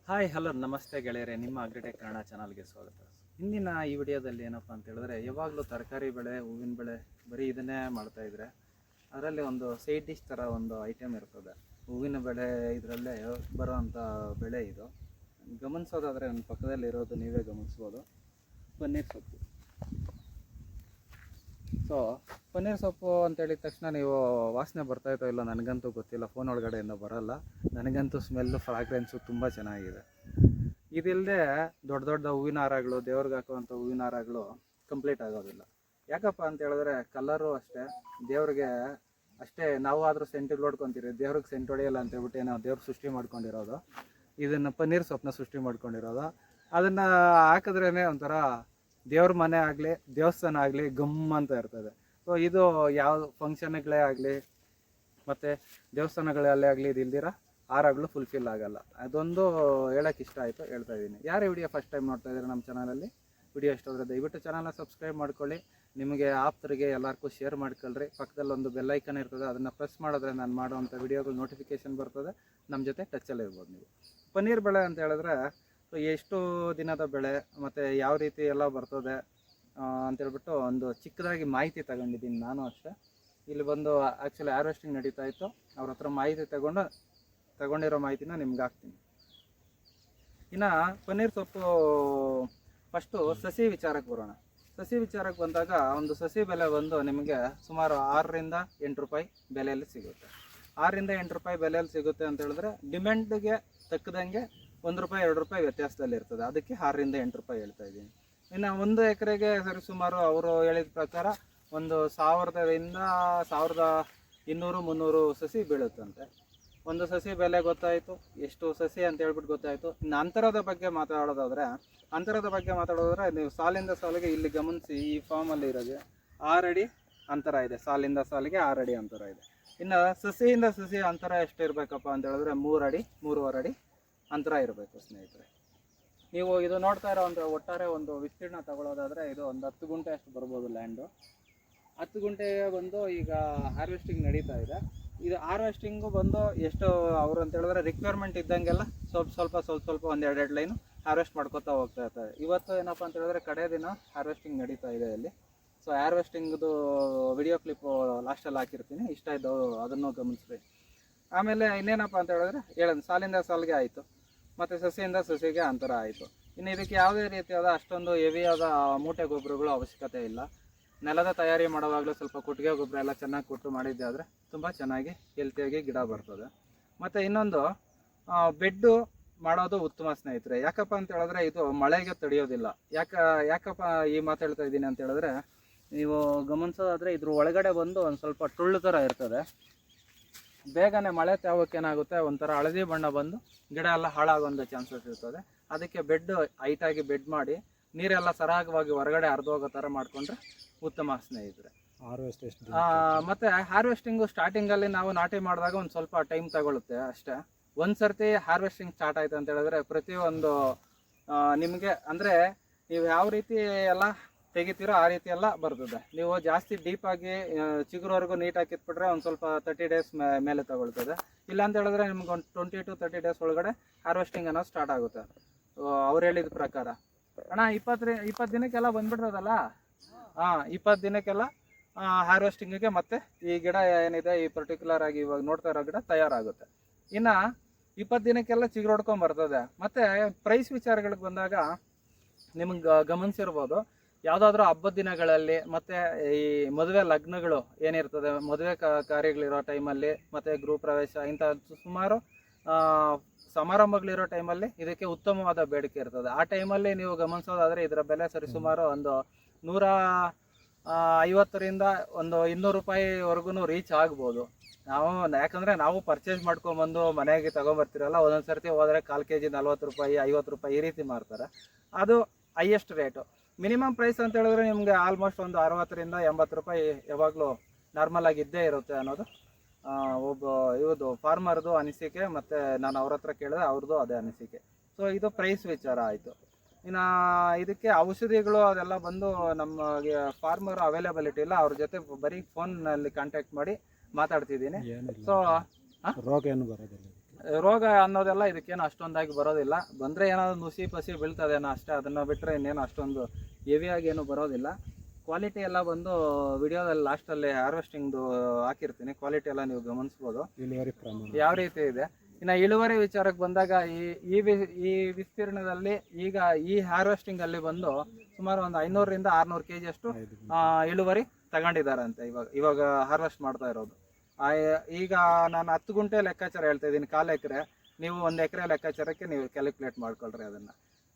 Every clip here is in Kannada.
ಹಾಯ್ ಹಲೋ ನಮಸ್ತೆ ಗೆಳೆಯರೆ, ನಿಮ್ಮ ಅಗ್ರಿಟೆಕ್ ಕನ್ನಡ ಚಾನಲ್ಗೆ ಸ್ವಾಗತ. ಇಂದಿನ ಈ ವಿಡಿಯೋದಲ್ಲಿ ಏನಪ್ಪ ಅಂತ ಹೇಳಿದ್ರೆ, ಯಾವಾಗಲೂ ತರಕಾರಿ ಬೆಳೆ, ಹೂವಿನ ಬೆಳೆ ಬರೀ ಇದನ್ನೇ ಮಾಡ್ತಾಯಿದ್ರೆ ಅದರಲ್ಲಿ ಒಂದು ಸೈಡ್ ಡಿಶ್ ಥರ ಒಂದು ಐಟಮ್ ಇರ್ತದೆ. ಹೂವಿನ ಬೆಳೆ ಇದರಲ್ಲೇ ಬರೋವಂಥ ಬೆಳೆ ಇದು. ಗಮನಿಸೋದಾದರೆ ನನ್ನ ಪಕ್ಕದಲ್ಲಿರೋದು ನೀವೇ ಗಮನಿಸ್ಬೋದು, ಪನ್ನೀರ್ ಸೊಪ್ಪು. ಸೊ ಪನ್ನೀರ್ ಸೊಪ್ಪು ಅಂತ ಹೇಳಿದ ತಕ್ಷಣ ನೀವು ವಾಸನೆ ಬರ್ತಾಯಿತ್ತೋ ಇಲ್ಲ ನನಗಂತೂ ಗೊತ್ತಿಲ್ಲ, ಫೋನ್ ಒಳಗಡೆಯಿಂದ ಬರೋಲ್ಲ. ನನಗಂತೂ ಸ್ಮೆಲ್ಲು ಫ್ರಾಗ್ರೆನ್ಸು ತುಂಬ ಚೆನ್ನಾಗಿದೆ. ಇದಿಲ್ಲದೆ ದೊಡ್ಡ ದೊಡ್ಡ ಹೂವಿನ ಹಾರಗಳು, ದೇವ್ರಿಗೆ ಹಾಕುವಂಥ ಹೂವಿನ ಹಾರಗಳು ಕಂಪ್ಲೀಟ್ ಆಗೋದಿಲ್ಲ. ಯಾಕಪ್ಪ ಅಂತ ಹೇಳಿದ್ರೆ ಕಲರು ಅಷ್ಟೇ, ದೇವ್ರಿಗೆ ಅಷ್ಟೇ. ನಾವು ಆದರೂ ಸೆಂಟಿಗೆ ನೋಡ್ಕೊತೀರಿ, ದೇವ್ರಿಗೆ ಸೆಂಟ್ ಹೊಡೆಯಲ್ಲ ಅಂತ ಹೇಳ್ಬಿಟ್ಟು ನಾವು ದೇವ್ರಿಗೆ ಸೃಷ್ಟಿ ಮಾಡ್ಕೊಂಡಿರೋದು. ಇದನ್ನು ಪನ್ನೀರ್ ಸೊಪ್ಪನ್ನ ಸೃಷ್ಟಿ ಮಾಡ್ಕೊಂಡಿರೋದು. ಅದನ್ನು ಹಾಕಿದ್ರೇ ಒಂಥರ ದೇವ್ರ ಮನೆ ಆಗಲಿ ದೇವಸ್ಥಾನ ಆಗಲಿ ಗಮ್ ಅಂತ ಇರ್ತದೆ. ಸೊ ಇದು ಯಾವ ಫಂಕ್ಷನ್ಗಳೇ ಆಗಲಿ ಮತ್ತು ದೇವಸ್ಥಾನಗಳಲ್ಲೇ ಆಗಲಿ ಇದು ಇಲ್ದಿರ ಹಾರಗಳು ಫುಲ್ಫಿಲ್ ಆಗಲ್ಲ. ಅದೊಂದು ಹೇಳೋಕ್ಕೆ ಇಷ್ಟ ಆಯಿತು, ಹೇಳ್ತಾ ಇದ್ದೀನಿ. ಯಾರೇ ವಿಡಿಯೋ ಫಸ್ಟ್ ಟೈಮ್ ನೋಡ್ತಾ ಇದ್ದಾರೆ ನಮ್ಮ ಚಾನಲಲ್ಲಿ, ವಿಡಿಯೋ ಇಷ್ಟೋದ್ರೆ ದಯವಿಟ್ಟು ಚಾನಲ್ನ ಸಬ್ಸ್ಕ್ರೈಬ್ ಮಾಡ್ಕೊಳ್ಳಿ. ನಿಮಗೆ ಆಪ್ತರಿಗೆ ಎಲ್ಲರಿಗೂ ಶೇರ್ ಮಾಡ್ಕೊಳ್ರಿ. ಪಕ್ಕದಲ್ಲಿ ಒಂದು ಬೆಲ್ ಐಕನ್ ಇರ್ತದೆ, ಅದನ್ನು ಪ್ರೆಸ್ ಮಾಡಿದ್ರೆ ನಾನು ಮಾಡುವಂಥ ವಿಡಿಯೋಗಳು ನೋಟಿಫಿಕೇಷನ್ ಬರ್ತದೆ. ನಮ್ಮ ಜೊತೆ ಟಚ್ಚಲ್ಲಿ ಇರ್ಬೋದು ನೀವು. ಪನ್ನೀರ್ ಬೆಳೆ ಅಂತ ಹೇಳಿದ್ರೆ ಎಷ್ಟು ದಿನದ ಬೆಳೆ ಮತ್ತು ಯಾವ ರೀತಿ ಎಲ್ಲ ಬರ್ತದೆ ಅಂತೇಳ್ಬಿಟ್ಟು ಒಂದು ಚಿಕ್ಕದಾಗಿ ಮಾಹಿತಿ ತಗೊಂಡಿದ್ದೀನಿ ನಾನು ಅಷ್ಟೇ. ಇಲ್ಲಿ ಬಂದು ಆ್ಯಕ್ಚುಲಿ ಹಾರ್ವೆಸ್ಟಿಂಗ್ ನಡೀತಾ ಇತ್ತು, ಅವ್ರ ಹತ್ರ ಮಾಹಿತಿ ತಗೊಂಡಿರೋ ಮಾಹಿತಿನ ನಿಮ್ಗೆ ಹಾಕ್ತೀನಿ. ಇನ್ನು ಪನ್ನೀರ್ ಸೊಪ್ಪು ಫಸ್ಟು ಸಸಿ ವಿಚಾರಕ್ಕೆ ಬರೋಣ. ಸಸಿ ವಿಚಾರಕ್ಕೆ ಬಂದಾಗ ಒಂದು ಸಸಿ ಬೆಲೆ ಬಂದು ನಿಮಗೆ ಸುಮಾರು 6 ರಿಂದ 8 ರೂಪಾಯಿ ಬೆಲೆಯಲ್ಲಿ ಸಿಗುತ್ತೆ. 6 ರಿಂದ 8 ರೂಪಾಯಿ ಬೆಲೆಯಲ್ಲಿ ಸಿಗುತ್ತೆ ಅಂತ ಹೇಳಿದ್ರೆ ಡಿಮ್ಯಾಂಡ್ಗೆ ತಕ್ಕದಂಗೆ 1 ರೂಪಾಯಿ 2 ರೂಪಾಯಿ ವ್ಯತ್ಯಾಸದಲ್ಲಿ ಇರ್ತದೆ. ಅದಕ್ಕೆ 6 ರಿಂದ 8 ರೂಪಾಯಿ ಹೇಳ್ತಾ ಇದ್ದೀನಿ. ಇನ್ನು 1 ಎಕರೆಗೆ ಸರಿ ಸುಮಾರು ಅವರು ಹೇಳಿದ ಪ್ರಕಾರ ಒಂದು 1000 ರಿಂದ 1200-300 ಸಸಿ ಬೀಳುತ್ತಂತೆ. ಒಂದು ಸಸಿ ಬೆಲೆ ಗೊತ್ತಾಯಿತು, ಎಷ್ಟು ಸಸಿ ಅಂತ ಹೇಳ್ಬಿಟ್ಟು ಗೊತ್ತಾಯಿತು. ಇನ್ನು ಅಂತರದ ಬಗ್ಗೆ ಮಾತಾಡೋದಾದರೆ ನೀವು ಸಾಲಿಂದ ಸಾಲಿಗೆ ಇಲ್ಲಿ ಗಮನಿಸಿ, ಈ ಫಾರ್ಮಲ್ಲಿ ಇರೋದು 6 ಅಡಿ ಅಂತರ ಇದೆ. ಸಾಲಿಂದ ಸಾಲಿಗೆ 6 ಅಡಿ ಅಂತರ ಇದೆ. ಇನ್ನು ಸಸಿಯಿಂದ ಸಸಿ ಅಂತರ ಎಷ್ಟು ಇರಬೇಕಪ್ಪ ಅಂತ ಹೇಳಿದ್ರೆ 3 ಅಡಿ 3.5 ಅಡಿ ಅಂತರ ಇರಬೇಕು ಸ್ನೇಹಿತರೆ. ನೀವು ಇದು ನೋಡ್ತಾ ಇರೋ ಒಂದು ಒಟ್ಟಾರೆ ಒಂದು ವಿಸ್ತೀರ್ಣ ತಗೊಳ್ಳೋದಾದರೆ ಇದು ಒಂದು 10 ಗುಂಟೆ ಅಷ್ಟು ಬರ್ಬೋದು ಲ್ಯಾಂಡು. 10 ಗುಂಟೆಗೆ ಬಂದು ಈಗ ಹಾರ್ವೆಸ್ಟಿಂಗ್ ನಡೀತಾ ಇದೆ. ಇದು ಹಾರ್ವೆಸ್ಟಿಂಗು ಬಂದು ಎಷ್ಟು ಅವರು ಅಂತ ಹೇಳಿದ್ರೆ ರಿಕ್ವೈರ್ಮೆಂಟ್ ಇದ್ದಂಗೆಲ್ಲ ಸ್ವಲ್ಪ ಒಂದು 2 ಲೈನು ಹಾರ್ವೆಸ್ಟ್ ಮಾಡ್ಕೊತಾ ಹೋಗ್ತಾ ಇರ್ತಾರೆ. ಇವತ್ತು ಏನಪ್ಪ ಅಂತ ಹೇಳಿದ್ರೆ ಕಡೆ ದಿನ ಹಾರ್ವೆಸ್ಟಿಂಗ್ ನಡೀತಾ ಇದೆ ಇಲ್ಲಿ. ಸೊ ಹಾರ್ವೆಸ್ಟಿಂಗ್ದು ವಿಡಿಯೋ ಕ್ಲಿಪ್ಪು ಲಾಸ್ಟಲ್ಲಿ ಹಾಕಿರ್ತೀನಿ, ಇಷ್ಟ ಇದ್ದವು ಅದನ್ನು ಗಮನಿಸ್ರಿ. ಆಮೇಲೆ ಇನ್ನೇನಪ್ಪ ಅಂತ ಹೇಳಿದ್ರೆ ಸಾಲಿಂದ ಸಾಲಿಗೆ ಆಯಿತು, ಮತ್ತು ಸಸಿಯಿಂದ ಸಸಿಗೆ ಅಂತರ ಆಯಿತು. ಇನ್ನು ಇದಕ್ಕೆ ಯಾವುದೇ ರೀತಿಯಾದ ಅಷ್ಟೊಂದು ಹೆವಿಯಾದ ಮೂಟೆ ಗೊಬ್ಬರಗಳು ಅವಶ್ಯಕತೆ ಇಲ್ಲ. ನೆಲದ ತಯಾರಿ ಮಾಡುವಾಗಲೂ ಸ್ವಲ್ಪ ಕೊಟ್ಟಿಗೆ ಗೊಬ್ಬರ ಎಲ್ಲ ಚೆನ್ನಾಗಿ ಕೊಟ್ಟು ಮಾಡಿದ್ದೆ ಆದರೆ ತುಂಬ ಚೆನ್ನಾಗಿ ಹೆಲ್ತಿಯಾಗಿ ಗಿಡ ಬರ್ತದೆ. ಮತ್ತು ಇನ್ನೊಂದು ಬೆಡ್ಡು ಮಾಡೋದು ಉತ್ತಮ ಸ್ನೇಹಿತರೆ. ಯಾಕಪ್ಪ ಅಂತ ಹೇಳಿದ್ರೆ ಇದು ಮಳೆಗೆ ತಡೆಯೋದಿಲ್ಲ. ಯಾಕಪ್ಪ ಈ ಮಾತು ಹೇಳ್ತಾ ಇದ್ದೀನಿ ಅಂತ ಹೇಳಿದ್ರೆ, ನೀವು ಗಮನಿಸೋದಾದರೆ ಇದ್ರ ಒಳಗಡೆ ಬಂದು ಒಂದು ಸ್ವಲ್ಪ ಟುಳ್ಳು ಥರ ಇರ್ತದೆ. ಬೇಗನೆ ಮಳೆ ತಾವಕ್ಕೆ ಏನಾಗುತ್ತೆ, ಒಂಥರ ಹಳದಿ ಬಣ್ಣ ಬಂದು ಗಿಡ ಎಲ್ಲ ಹಾಳಾಗುವಂಥ ಚಾನ್ಸಸ್ ಇರ್ತದೆ. ಅದಕ್ಕೆ ಬೆಡ್ ಹೈಟಾಗಿ ಬೆಡ್ ಮಾಡಿ ನೀರೆಲ್ಲ ಸರಾಗವಾಗಿ ಹೊರಗಡೆ ಹರಿದೋಗೋ ಥರ ಮಾಡಿಕೊಂಡ್ರೆ ಉತ್ತಮ ಸ್ನೇಹಿತರೆ. ಮತ್ತು ಹಾರ್ವೆಸ್ಟಿಂಗು ಸ್ಟಾರ್ಟಿಂಗಲ್ಲಿ ನಾವು ನಾಟಿ ಮಾಡಿದಾಗ ಒಂದು ಸ್ವಲ್ಪ ಟೈಮ್ ತಗೊಳುತ್ತೆ ಅಷ್ಟೇ. ಒಂದು ಸರ್ತಿ ಹಾರ್ವೆಸ್ಟಿಂಗ್ ಸ್ಟಾರ್ಟ್ ಆಯಿತು ಅಂತ ಹೇಳಿದ್ರೆ ಪ್ರತಿಯೊಂದು ನಿಮಗೆ ಅಂದರೆ ನೀವು ಯಾವ ರೀತಿ ಎಲ್ಲ ತೆಗಿತೀರೋ ಆ ರೀತಿ ಎಲ್ಲ ಬರ್ತದೆ. ನೀವು ಜಾಸ್ತಿ ಡೀಪಾಗಿ ಚಿಗುರವರೆಗೂ ನೀಟಾಗಿ ಕಿತ್ಬಿಟ್ರೆ ಒಂದು ಸ್ವಲ್ಪ 30 ಡೇಸ್ ಮೇಲೆ ತಗೊಳ್ತದೆ. ಇಲ್ಲ ಅಂತ ಹೇಳಿದ್ರೆ ನಿಮ್ಗೆ ಒಂದು 20 to 30 ಡೇಸ್ ಒಳಗಡೆ ಹಾರ್ವೆಸ್ಟಿಂಗ್ ಅನ್ನೋದು ಸ್ಟಾರ್ಟ್ ಆಗುತ್ತೆ. ಅವ್ರು ಹೇಳಿದ ಪ್ರಕಾರ ಅಣ್ಣ 20 ದಿನಕ್ಕೆಲ್ಲ ಬಂದ್ಬಿಡ್ತದಲ್ಲ. 20 ದಿನಕ್ಕೆಲ್ಲ ಹಾರ್ವೆಸ್ಟಿಂಗಿಗೆ ಮತ್ತೆ ಈ ಗಿಡ ಏನಿದೆ ಈ ಪರ್ಟಿಕ್ಯುಲರ್ ಆಗಿ ಇವಾಗ ನೋಡ್ತಾ ಇರೋ ಗಿಡ ತಯಾರಾಗುತ್ತೆ. ಇನ್ನು 20 ದಿನಕ್ಕೆಲ್ಲ ಚಿಗುರು ಹೊಡ್ಕೊಂಡು ಬರ್ತದೆ. ಮತ್ತು ಪ್ರೈಸ್ ವಿಚಾರಗಳಿಗೆ ಬಂದಾಗ ನಿಮ್ಗೆ ಗಮನಿಸಿರ್ಬೋದು, ಯಾವುದಾದ್ರೂ ಹಬ್ಬದ ದಿನಗಳಲ್ಲಿ ಮತ್ತು ಈ ಮದುವೆ ಲಗ್ನಗಳು ಏನಿರ್ತದೆ, ಮದುವೆ ಕಾರ್ಯಗಳಿರೋ ಟೈಮಲ್ಲಿ ಮತ್ತು ಗೃಹ ಪ್ರವೇಶ ಇಂಥ ಸುಮಾರು ಸಮಾರಂಭಗಳಿರೋ ಟೈಮಲ್ಲಿ ಇದಕ್ಕೆ ಉತ್ತಮವಾದ ಬೇಡಿಕೆ ಇರ್ತದೆ. ಆ ಟೈಮಲ್ಲಿ ನೀವು ಗಮನಿಸೋದಾದರೆ ಇದರ ಬೆಲೆ ಸರಿಸುಮಾರು ಒಂದು 150 ರಿಂದ ಒಂದು 200 ರೂಪಾಯಿವರೆಗೂ ರೀಚ್ ಆಗ್ಬೋದು. ಯಾಕಂದರೆ ನಾವು ಪರ್ಚೇಸ್ ಮಾಡ್ಕೊಂಬಂದು ಮನೆಗೆ ತೊಗೊಂಬರ್ತೀರಲ್ಲ, ಒಂದೊಂದು ಸರ್ತಿ ಹೋದರೆ 1/4 kg 40 ರೂಪಾಯಿ 50 ರೂಪಾಯಿ ಈ ರೀತಿ ಮಾರ್ತಾರೆ. ಅದು ಹೈಯೆಸ್ಟ್ ರೇಟು. ಮಿನಿಮಮ್ ಪ್ರೈಸ್ ಅಂತ ಹೇಳಿದ್ರೆ ನಿಮಗೆ ಆಲ್ಮೋಸ್ಟ್ ಒಂದು 60 ರಿಂದ 80 ರೂಪಾಯಿ ಯಾವಾಗಲೂ ನಾರ್ಮಲ್ ಆಗಿ ಇದ್ದೇ ಇರುತ್ತೆ ಅನ್ನೋದು ಇವ್ರದ್ದು ಫಾರ್ಮರ್ದು ಅನಿಸಿಕೆ. ಮತ್ತು ನಾನು ಅವ್ರ ಹತ್ರ ಕೇಳಿದ್ರೆ ಅವ್ರದ್ದು ಅದೇ ಅನಿಸಿಕೆ. ಸೊ ಇದು ಪ್ರೈಸ್ ವಿಚಾರ ಆಯಿತು. ಇನ್ನು ಇದಕ್ಕೆ ಔಷಧಿಗಳು ಅದೆಲ್ಲ ಬಂದು ನಮಗೆ ಫಾರ್ಮರ್ ಅವೈಲೇಬಿಲಿಟಿ ಇಲ್ಲ. ಅವ್ರ ಜೊತೆ ಬರೀ ಫೋನ್ನಲ್ಲಿ ಕಾಂಟ್ಯಾಕ್ಟ್ ಮಾಡಿ ಮಾತಾಡ್ತಿದ್ದೀನಿ. ಸೊ ರೋಗ ಏನು ಬರೋದಿಲ್ಲ. ರೋಗ ಅನ್ನೋದೆಲ್ಲ ಇದಕ್ಕೇನು ಅಷ್ಟೊಂದಾಗಿ ಬರೋದಿಲ್ಲ. ಬಂದರೆ ಏನಾದರೂ ನುಸಿ ಪಸಿ ಬೀಳ್ತದೇನೋ ಅಷ್ಟೇ, ಅದನ್ನು ಬಿಟ್ಟರೆ ಇನ್ನೇನು ಅಷ್ಟೊಂದು ಹೆವಿಯಾಗಿ ಏನು ಬರೋದಿಲ್ಲ. ಕ್ವಾಲಿಟಿ ಎಲ್ಲ ಬಂದು ವಿಡಿಯೋದಲ್ಲಿ ಲಾಸ್ಟಲ್ಲಿ ಹಾರ್ವೆಸ್ಟಿಂಗ್ದು ಹಾಕಿರ್ತೀನಿ, ಕ್ವಾಲಿಟಿ ಎಲ್ಲ ನೀವು ಗಮನಿಸ್ಬೋದು ಯಾವ ರೀತಿ ಇದೆ. ಇನ್ನು ಇಳುವರಿ ವಿಚಾರಕ್ಕೆ ಬಂದಾಗ ಈ ವಿಸ್ತೀರ್ಣದಲ್ಲಿ ಈಗ ಈ ಹಾರ್ವೆಸ್ಟಿಂಗಲ್ಲಿ ಬಂದು ಸುಮಾರು ಒಂದು 500ರಿಂದ 600 kg ಅಷ್ಟು ಇಳುವರಿ ತಗೊಂಡಿದ್ದಾರಂತೆ ಇವಾಗ ಹಾರ್ವೆಸ್ಟ್ ಮಾಡ್ತಾ ಇರೋದು. ಈಗ ನಾನು 10 ಗುಂಟೆ ಲೆಕ್ಕಾಚಾರ ಹೇಳ್ತಾ ಇದ್ದೀನಿ, 1/4 ಎಕರೆ. ನೀವು 1 ಎಕರೆ ಲೆಕ್ಕಾಚಾರಕ್ಕೆ ನೀವು ಕ್ಯಾಲ್ಕುಲೇಟ್ ಮಾಡ್ಕೊಳ್ರಿ ಅದನ್ನು.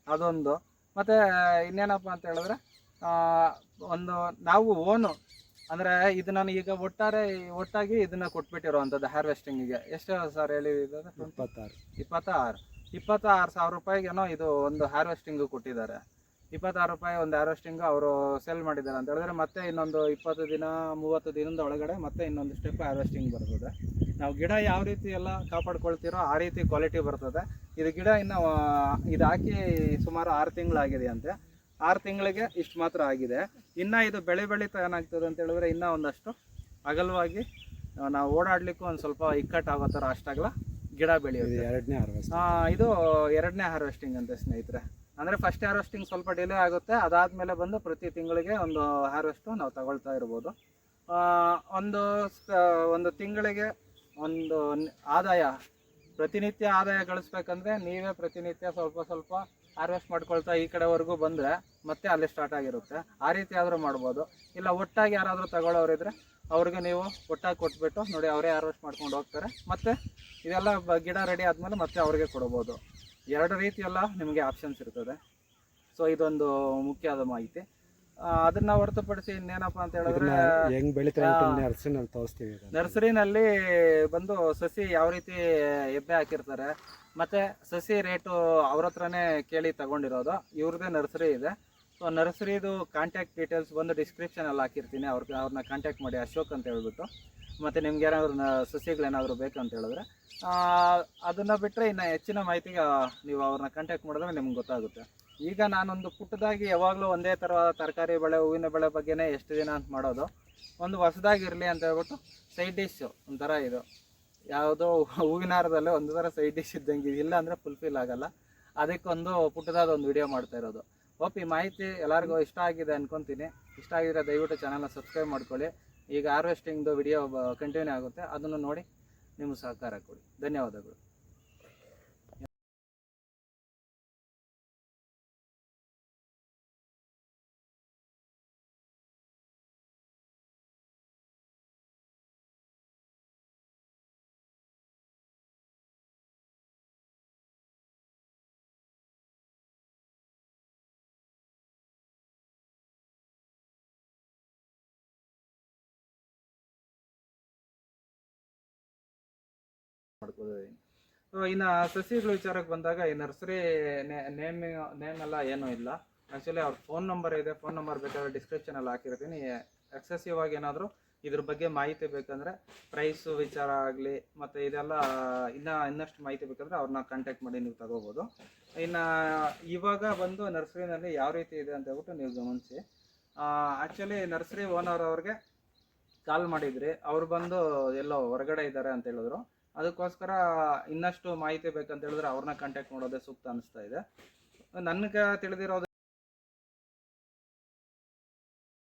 ಅದೊಂದು. ಮತ್ತು ಇನ್ನೇನಪ್ಪ ಅಂತ ಹೇಳಿದ್ರೆ ಒಂದು ನಾವು ಓನು ಅಂದರೆ ಇದು ನಾನು ಈಗ ಒಟ್ಟಾಗಿ ಇದನ್ನು ಕೊಟ್ಬಿಟ್ಟಿರೋವಂಥದ್ದು ಹಾರ್ವೆಸ್ಟಿಂಗಿಗೆ. ಎಷ್ಟು ಸರ್ ಹೇಳಿ? 26,000 ರೂಪಾಯಿಗೇನೋ ಇದು ಒಂದು ಹಾರ್ವೆಸ್ಟಿಂಗು ಕೊಟ್ಟಿದ್ದಾರೆ. 26 ರೂಪಾಯಿ ಒಂದು ಹಾರ್ವೆಸ್ಟಿಂಗು ಅವರು ಸೆಲ್ ಮಾಡಿದ್ದಾರೆ ಅಂತ ಹೇಳಿದ್ರೆ ಮತ್ತೆ ಇನ್ನೊಂದು 20 ದಿನ 30 ದಿನದ ಒಳಗಡೆ ಮತ್ತೆ ಇನ್ನೊಂದು ಸ್ಟೆಪ್ ಹಾರ್ವೆಸ್ಟಿಂಗ್ ಬರ್ತದೆ. ನಾವು ಗಿಡ ಯಾವ ರೀತಿ ಎಲ್ಲ ಕಾಪಾಡ್ಕೊಳ್ತೀರೋ ಆ ರೀತಿ ಕ್ವಾಲಿಟಿ ಬರ್ತದೆ. ಇದು ಗಿಡ ಇನ್ನು ಇದು ಹಾಕಿ ಸುಮಾರು 6 ತಿಂಗಳಾಗಿದೆ ಅಂತೆ. 6 ತಿಂಗಳಿಗೆ ಇಷ್ಟು ಮಾತ್ರ ಆಗಿದೆ. ಇನ್ನು ಇದು ಬೆಳೀತಾ ಏನಾಗ್ತದೆ ಅಂತ ಹೇಳಿದ್ರೆ ಇನ್ನೂ ಒಂದಷ್ಟು ಅಗಲವಾಗಿ ನಾವು ಓಡಾಡಲಿಕ್ಕೂ ಒಂದು ಸ್ವಲ್ಪ ಇಕ್ಕಟ್ಟಾಗೋ ಥರ ಅಷ್ಟಾಗಲ್ಲ ಗಿಡ ಬೆಳೆಯುತ್ತೆ. ಇದು 2ನೇ ಹಾರ್ವೆಸ್ಟಿಂಗ್ ಅಂತೆ ಸ್ನೇಹಿತರೆ. ಅಂದರೆ ಫಸ್ಟ್ ಹಾರ್ವೆಸ್ಟಿಂಗ್ ಸ್ವಲ್ಪ ಡಿಲೇ ಆಗುತ್ತೆ, ಅದಾದಮೇಲೆ ಬಂದು ಪ್ರತಿ ತಿಂಗಳಿಗೆ ಒಂದು ಹಾರ್ವೆಸ್ಟು ನಾವು ತಗೊಳ್ತಾ ಇರ್ಬೋದು. ಒಂದು ತಿಂಗಳಿಗೆ ಒಂದು ಆದಾಯ, ಪ್ರತಿನಿತ್ಯ ಆದಾಯ ಗಳಿಸ್ಬೇಕಂದ್ರೆ ನೀವೇ ಪ್ರತಿನಿತ್ಯ ಸ್ವಲ್ಪ ಹಾರ್ವೆಸ್ಟ್ ಮಾಡ್ಕೊಳ್ತಾ ಈ ಕಡೆವರೆಗೂ ಬಂದರೆ ಮತ್ತೆ ಅಲ್ಲಿ ಸ್ಟಾರ್ಟ್ ಆಗಿರುತ್ತೆ. ಆ ರೀತಿ ಆದರೂ ಮಾಡ್ಬೋದು. ಇಲ್ಲ ಒಟ್ಟಾಗಿ ಯಾರಾದರೂ ತಗೊಳ್ಳೋರಿದ್ರೆ ಅವ್ರಿಗೆ ನೀವು ಒಟ್ಟಾಗಿ ಕೊಟ್ಬಿಟ್ಟು ನೋಡಿ, ಅವರೇ ಹಾರ್ವೆಸ್ಟ್ ಮಾಡ್ಕೊಂಡು ಹೋಗ್ತಾರೆ. ಮತ್ತು ಇದೆಲ್ಲ ಗಿಡ ರೆಡಿ ಆದಮೇಲೆ ಮತ್ತೆ ಅವ್ರಿಗೆ ಕೊಡ್ಬೋದು. 2 ರೀತಿಯೆಲ್ಲ ನಿಮಗೆ ಆಪ್ಷನ್ಸ್ ಇರ್ತದೆ. ಸೊ ಇದೊಂದು ಮುಖ್ಯವಾದ ಮಾಹಿತಿ. ಅದನ್ನ ಹೊರತುಪಡಿಸಿ ಇನ್ನೇನಪ್ಪ ಅಂತ ಹೇಳಿದ್ರೆ ನರ್ಸರಿನಲ್ಲಿ ಬಂದು ಸಸಿ ಯಾವ ರೀತಿ ಎಬ್ಬೆ ಹಾಕಿರ್ತಾರೆ, ಮತ್ತು ಸಸಿ ರೇಟು ಅವ್ರ ಹತ್ರನೇ ಕೇಳಿ ತಗೊಂಡಿರೋದು. ಇವ್ರದ್ದೇ ನರ್ಸರಿ ಇದೆ. ಸೊ ನರ್ಸರಿದು ಕಾಂಟ್ಯಾಕ್ಟ್ ಡೀಟೇಲ್ಸ್ ಬಂದು ಡಿಸ್ಕ್ರಿಪ್ಷನಲ್ಲಿ ಹಾಕಿರ್ತೀನಿ. ಅವ್ರನ್ನ ಕಾಂಟ್ಯಾಕ್ಟ್ ಮಾಡಿ, ಅಶೋಕ್ ಅಂತ ಹೇಳ್ಬಿಟ್ಟು. ಮತ್ತು ನಿಮ್ಗೆ ಏನಾದರೂ ಸಸಿಗಳೇನಾದರೂ ಬೇಕಂತ ಹೇಳಿದ್ರೆ ಅದನ್ನು ಬಿಟ್ಟರೆ ಇನ್ನು ಹೆಚ್ಚಿನ ಮಾಹಿತಿಗೆ ನೀವು ಅವ್ರನ್ನ ಕಾಂಟ್ಯಾಕ್ಟ್ ಮಾಡಿದ್ರೆ ನಿಮ್ಗೆ ಗೊತ್ತಾಗುತ್ತೆ. ಈಗ ನಾನೊಂದು ಪುಟ್ಟದಾಗಿ ಯಾವಾಗಲೂ ಒಂದೇ ಥರ ತರಕಾರಿ ಬೆಳೆ, ಹೂವಿನ ಬೆಳೆ ಬಗ್ಗೆನೇ ಎಷ್ಟು ದಿನ ಅಂತ ಮಾಡೋದು. ಒಂದು ಹೊಸದಾಗಿರಲಿ ಅಂತ ಹೇಳ್ಬಿಟ್ಟು ಸೈಡ್ ಡಿಶ್ ಒಂಥರ ಇದು ಯಾವುದೋ ಹೂವಿನ ಹಾರದಲ್ಲೇ ಒಂದು ಥರ ಸೈಡ್ ಡಿಶ್ ಇದ್ದಂಗೆ, ಇಲ್ಲ ಅಂದರೆ ಫುಲ್ಫಿಲ್ ಆಗೋಲ್ಲ. ಅದಕ್ಕೊಂದು ಪುಟ್ಟದಾದ ಒಂದು ವಿಡಿಯೋ ಮಾಡ್ತಾ ಇರೋದು. ಈ ಮಾಹಿತಿ ಎಲ್ಲರಿಗೂ ಇಷ್ಟ ಆಗಿದೆ ಅನ್ಕೊತೀನಿ. ಇಷ್ಟ ಆಗಿದ್ರೆ ದಯವಿಟ್ಟು ಚಾನಲ್ನ ಸಬ್ಸ್ಕ್ರೈಬ್ ಮಾಡ್ಕೊಳ್ಳಿ. ಈಗ ಹಾರ್ವೆಸ್ಟಿಂಗ್ದು ವಿಡಿಯೋ ಕಂಟಿನ್ಯೂ ಆಗುತ್ತೆ, ಅದನ್ನು ನೋಡಿ ನಿಮ್ಮ ಸಹಕಾರ ಕೊಡಿ. ಧನ್ಯವಾದಗಳು. ಇನ್ನು ಸಸಿಗಳ ವಿಚಾರಕ್ಕೆ ಬಂದಾಗ ಈ ನರ್ಸರಿ ನೇಮ್ ಎಲ್ಲ ಏನೂ ಇಲ್ಲ. ಆ್ಯಕ್ಚುಲಿ ಅವ್ರ ಫೋನ್ ನಂಬರ್ ಇದೆ, ಫೋನ್ ನಂಬರ್ ಬೇಕಾದ್ರೆ ಡಿಸ್ಕ್ರಿಪ್ಷನಲ್ಲಿ ಹಾಕಿರ್ತೀನಿ. ಎಕ್ಸೆಸಿವ್ ಆಗಿ ಏನಾದರೂ ಇದ್ರ ಬಗ್ಗೆ ಮಾಹಿತಿ ಬೇಕಂದರೆ, ಪ್ರೈಸು ವಿಚಾರ ಆಗಲಿ ಮತ್ತು ಇದೆಲ್ಲ ಇನ್ನಷ್ಟು ಮಾಹಿತಿ ಬೇಕಂದರೆ ಅವ್ರನ್ನ ಕಾಂಟ್ಯಾಕ್ಟ್ ಮಾಡಿ ನೀವು ತಗೋಬೋದು. ಇನ್ನು ಇವಾಗ ಬಂದು ನರ್ಸರಿನಲ್ಲಿ ಯಾವ ರೀತಿ ಇದೆ ಅಂತ ಹೇಳ್ಬಿಟ್ಟು ನೀವು ಗಮನಿಸಿ. ಆ್ಯಕ್ಚುಲಿ ನರ್ಸರಿ ಓನರ್ ಅವ್ರಿಗೆ ಕಾಲ್ ಮಾಡಿದ್ರಿ, ಅವ್ರು ಬಂದು ಎಲ್ಲೋ ಹೊರಗಡೆ ಇದ್ದಾರೆ ಅಂತ ಹೇಳಿದ್ರು. ಅದಕ್ಕೋಸ್ಕರ ಇನ್ನಷ್ಟು ಮಾಹಿತಿ ಬೇಕಂತ ಹೇಳಿದ್ರೆ ಅವ್ರನ್ನ ಕಾಂಟ್ಯಾಕ್ಟ್ ಮಾಡೋದೇ ಸೂಕ್ತ ಅನಿಸ್ತಾ ಇದೆ. ನನಗೆ ತಿಳಿದಿರೋದು